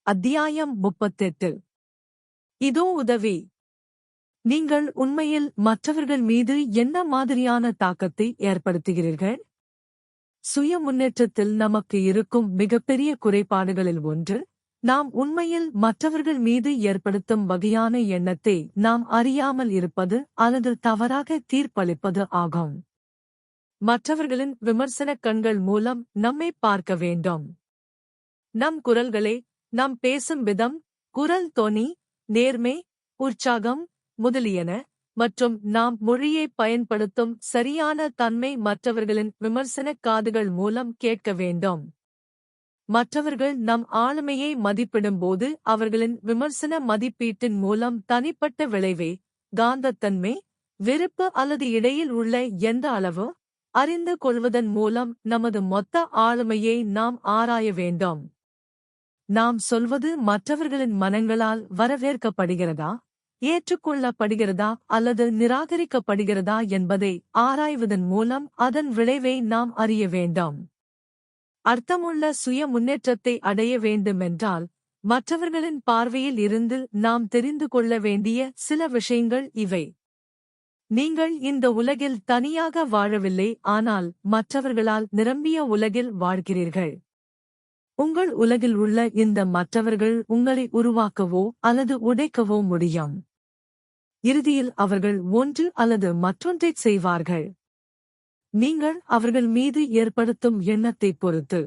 அத்தியாயம் 38. இதோ உதவி. நீங்கள் உண்மையில் மற்றவர்கள் மீது என்ன மாதிரியான தாக்கத்தை ஏற்படுத்துகிறீர்கள்? சுய முன்னேற்றத்தில் நமக்கு இருக்கும் மிகப்பெரிய குறைபாடுகளில் ஒன்று, நாம் உண்மையில் மற்றவர்கள் மீது ஏற்படுத்தும் வகையான எண்ணத்தை நாம் அறியாமல் இருப்பது அல்லது தவறாக தீர்ப்பளிப்பது ஆகும். மற்றவர்களின் விமர்சனக் கண்கள் மூலம் நம்மை பார்க்க வேண்டும். நம் குரல்களே, நாம் பேசும் விதம், குரல் தொனி, நேர்மை, உற்சாகம் முதலியன மற்றும் நாம் மொழியை பயன்படுத்தும் சரியான தன்மை மற்றவர்களின் விமர்சனக் காதுகள் மூலம் கேட்க வேண்டும். மற்றவர்கள் நம் ஆளுமையை மதிப்பிடும்போது அவர்களின் விமர்சன மதிப்பீட்டின் மூலம் தனிப்பட்ட விளைவை, காந்தத்தன்மை, வெறுப்பு அல்லது இடையில் உள்ள எந்த அளவு அறிந்து கொள்வதன் மூலம் நமது மொத்த ஆளுமையை நாம் ஆராய வேண்டும். நாம் சொல்வது மற்றவர்களின் மனங்களால் வரவேற்கப்படுகிறதா, ஏற்றுக்கொள்ளப்படுகிறதா அல்லது நிராகரிக்கப்படுகிறதா என்பதை ஆராய்வதன் மூலம் அதன் விளைவை நாம் அறிய வேண்டும். அர்த்தமுள்ள சுய முன்னேற்றத்தை அடைய வேண்டுமென்றால், மற்றவர்களின் பார்வையில் இருந்து நாம் தெரிந்து கொள்ள வேண்டிய சில விஷயங்கள் இவை. நீங்கள் இந்த உலகில் தனியாக வாழவில்லை, ஆனால் மற்றவர்களால் நிரம்பிய உலகில் வாழ்கிறீர்கள். உங்கள் உலகில் உள்ள இந்த மற்றவர்கள் உங்களை உருவாக்கவோ அல்லது உடைக்கவோ முடியும். இறுதியில் அவர்கள் ஒன்று அல்லது மற்றொன்றைச் செய்வார்கள். நீங்கள் அவர்கள் மீது ஏற்படுத்தும் எண்ணத்தைப் பொறுத்து.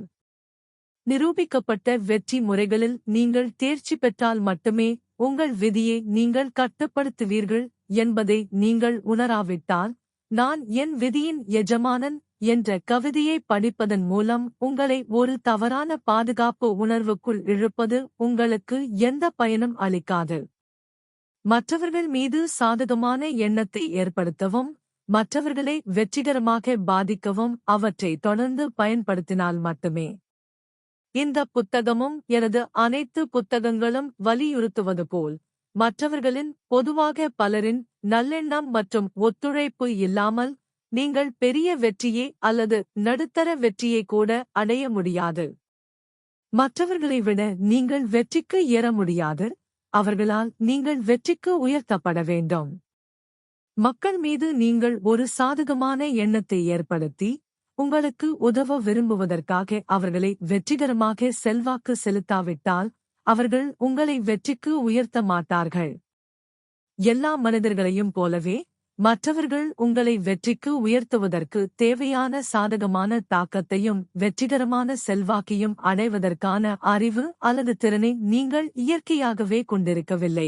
நிரூபிக்கப்பட்ட வெற்றி முறைகளில் நீங்கள் தேர்ச்சி பெற்றால் மட்டுமே உங்கள் விதியை நீங்கள் கட்டுப்படுத்துவீர்கள் என்பதை நீங்கள் உணராவிட்டால், நான் என் விதியின் எஜமானன் என்ற கவிதையை படிப்பதன் மூலம் உங்களை ஒரு தவறான பாதுகாப்பு உணர்வுக்குள் இழுப்பது உங்களுக்கு எந்த பயனும் அளிக்காது. மற்றவர்கள் மீது சாதகமான எண்ணத்தை ஏற்படுத்தவும், மற்றவர்களை வெற்றிகரமாக பாதிக்கவும் அவற்றை தொடர்ந்து பயன்படுத்தினால் மட்டுமே. இந்த புத்தகமும் எனது அனைத்து புத்தகங்களும் வலியுறுத்துவது போல், மற்றவர்களின் பொதுவாக பலரின் நல்லெண்ணம் மற்றும் ஒத்துழைப்பு இல்லாமல் நீங்கள் பெரிய வெற்றியை அல்லது நடுத்தர வெற்றியை கூட அடைய முடியாது. மற்றவர்களை விட நீங்கள் வெற்றிக்கு ஏற முடியாது, அவர்களால் நீங்கள் வெற்றிக்கு உயர்த்தப்பட வேண்டும். மக்கள் மீது நீங்கள் ஒரு சாதகமான எண்ணத்தை ஏற்படுத்தி, உங்களுக்கு உதவ விரும்புவதற்காக அவர்களை வெற்றிகரமாக செல்வாக்கு செலுத்தாவிட்டால், அவர்கள் உங்களை வெற்றிக்கு உயர்த்த மாட்டார்கள். எல்லா மனிதர்களையும் போலவே, மற்றவர்கள் உங்களை வெற்றிக்கு உயர்த்துவதற்கு தேவையான சாதகமான தாக்கத்தையும் வெற்றிகரமான செல்வாக்கையும் அடைவதற்கான அறிவு அல்லது திறனை நீங்கள் இயற்கையாகவே கொண்டிருக்கவில்லை.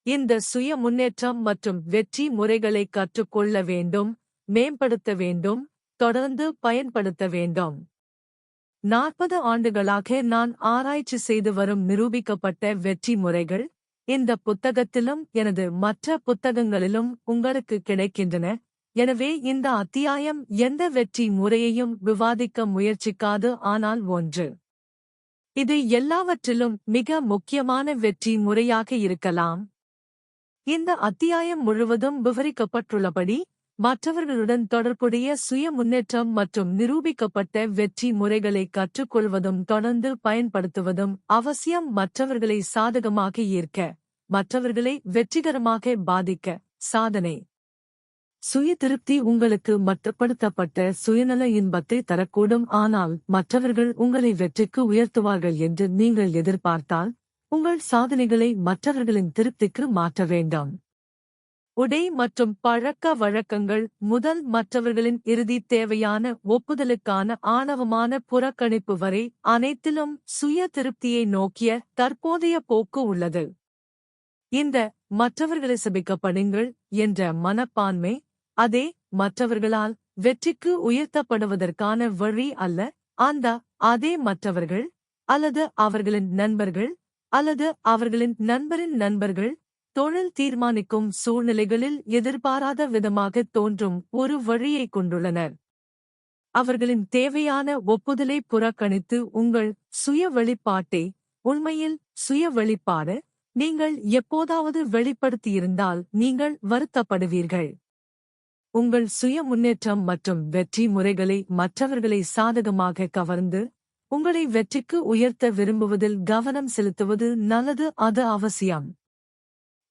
இந்த சுய முன்னேற்றம் மற்றும் வெற்றி முறைகளை கற்றுக்கொள்ள வேண்டும், மேம்படுத்த வேண்டும், தொடர்ந்து பயன்படுத்த வேண்டும். 40 ஆண்டுகளாக நான் ஆராய்ச்சி செய்து வரும் நிரூபிக்கப்பட்ட வெற்றி முறைகள் இந்த புத்தகத்திலும் எனது மற்ற புத்தகங்களிலும் உங்களுக்கு கிடைக்கின்றன. எனவே இந்த அத்தியாயம் எந்த வெற்றி முறையையும் விவாதிக்க முயற்சிக்காது, ஆனால் ஒன்று. இது எல்லாவற்றிலும் மிக முக்கியமான வெற்றி முறையாக இருக்கலாம். இந்த அத்தியாயம் முழுவதும் விவரிக்கப்பட்டுள்ளபடி, மற்றவர்களுடன் தொடர்புடைய சுய முன்னேற்றம் மற்றும் நிரூபிக்கப்பட்ட வெற்றி முறைகளை கற்றுக்கொள்வதும் தொடர்ந்து பயன்படுத்துவதும் அவசியம். மற்றவர்களை சாதகமாக ஈர்க்க, மற்றவர்களை வெற்றிகரமாக பாதிக்க. சாதனை. சுய திருப்தி உங்களுக்கு மட்டுப்படுத்தப்பட்ட சுயநல இன்பத்தை தரக்கூடும், ஆனால் மற்றவர்கள் உங்களை வெற்றிக்கு உயர்த்துவார்கள் என்று நீங்கள் எதிர்பார்த்தால், உங்கள் சாதனைகளை மற்றவர்களின் திருப்திக்கு மாற்ற வேண்டாம். உடை மற்றும் பழக்க வழக்கங்கள் முதல் மற்றவர்களின் இறுதி தேவையான ஒப்புதலுக்கான ஆணவமான புறக்கணிப்பு வரை அனைத்திலும் சுய திருப்தியை நோக்கிய தற்போதைய போக்கு உள்ளது. இந்த மற்றவர்களை சபிக்கப்படுங்கள் என்ற மனப்பான்மை, அதே மற்றவர்களால் வெற்றிக்கு உயர்த்தப்படுவதற்கான வழி அல்ல. அதே மற்றவர்கள் அல்லது அவர்களின் நண்பர்கள் அல்லது அவர்களின் நண்பரின் நண்பர்கள் தொழில் தீர்மானிக்கும் சூழ்நிலைகளில் எதிர்பாராத விதமாக தோன்றும் ஒரு வழியை கொண்டுள்ளனர். அவர்களின் தேவையான ஒப்புதலை புறக்கணித்து உங்கள் சுய வெளிப்பாட்டை, உண்மையில் சுய வெளிப்பாடு, நீங்கள் எப்போதாவது வெளிப்படுத்தியிருந்தால் நீங்கள் வருத்தப்படுவீர்கள். உங்கள் சுய முன்னேற்றம் மற்றும் வெற்றி முறைகளை மற்றவர்களை சாதகமாக கவர்ந்து, உங்களை வெற்றிக்கு உயர்த்த விரும்புவதில் கவனம் செலுத்துவது நல்லது, அது அவசியம்.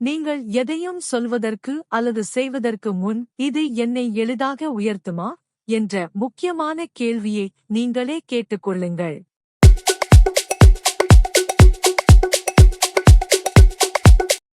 நீங்கள் எதையும் சொல்வதற்கு அல்லது செய்வதற்கு முன் இது என்னை எளிதாக உயர்த்துமா என்ற முக்கியமான கேள்வியை நீங்களே கேட்டுக்கொள்ளுங்கள்.